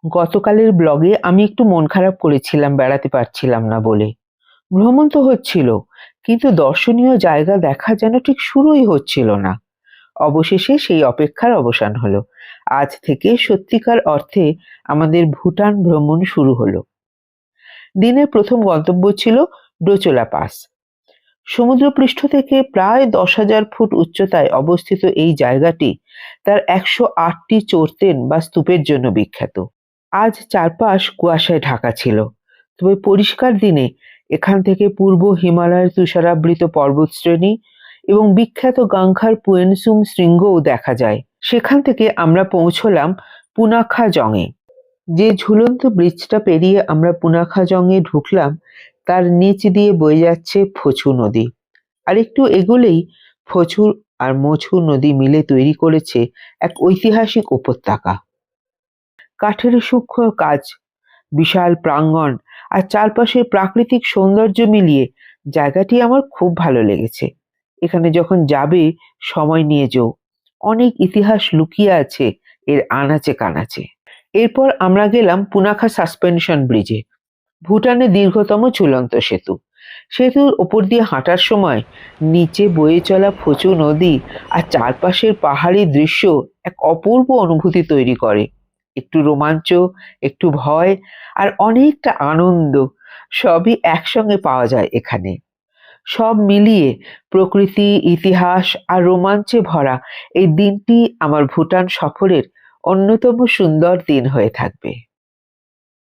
গতকালের ব্লগে আমি একটু মন খারাপ করেছিলাম বেড়াতে পারছিলাম না বলে। ভ্রমণ তো হচ্ছিল, কিন্তু দর্শনীয় জায়গা দেখা যেন ঠিক শুরুই হচ্ছিল না। অবশেষে সেই অপেক্ষার অবসান হলো। আজ থেকে সত্যিকার অর্থে আমাদের ভুটান ভ্রমণ শুরু হলো। দিনের প্রথম গন্তব্য ছিল ডোচোলা পাস। সমুদ্রপৃষ্ঠ থেকে প্রায় 10,000 ফুট উচ্চতায় অবস্থিত এই জায়গাটি তার 108টি চোরতেন বা স্তূপের জন্য বিখ্যাত। আজ চারপাশ কুয়াশায় ঢাকা ছিল, তবে পরিষ্কার দিনে এখান থেকে পূর্ব হিমালয়ের তুষারাবৃত পর্বতশ্রেণী এবং বিখ্যাত গাংখার পুয়েনসুম শৃঙ্গও দেখা যায়। সেখান থেকে আমরা পৌঁছলাম পুনাখা জংয়ে। যে ঝুলন্ত ব্রিজটা পেরিয়ে আমরা পুনাখা জংয়ে ঢুকলাম, তার নিচ দিয়ে বয়ে যাচ্ছে ফচু নদী। আর একটু এগোলেই ফচু আর মছু নদী মিলে তৈরি করেছে এক ঐতিহাসিক উপত্যকা। কাঠের সূক্ষ্ম কাজ, বিশাল প্রাঙ্গণ আর চারপাশের প্রাকৃতিক সৌন্দর্য মিলিয়ে জায়গাটি আমার খুব ভালো লেগেছে। এখানে যখন যাবে সময় নিয়ে যেও, অনেক ইতিহাস লুকিয়ে আছে এর আনাচে কানাচে। এরপর আমরা গেলাম পুনাখা সাসপেনশন ব্রিজে, ভুটানের দীর্ঘতম ঝুলন্ত সেতু। সেতুর ওপর দিয়ে হাঁটার সময় নিচে বয়ে চলা ফচু নদী আর চারপাশের পাহাড়ি দৃশ্য এক অপূর্ব অনুভূতি তৈরি করে। একটু রোমাঞ্চ, একটু ভয় আর অনেকটা আনন্দ সবই একসঙ্গে পাওয়া যায় এখানে। সব মিলিয়ে প্রকৃতি, ইতিহাস আর রোমাঞ্চে ভরা এই দিনটি আমার ভুটান সফরের অন্যতম সুন্দর দিন হয়ে থাকবে।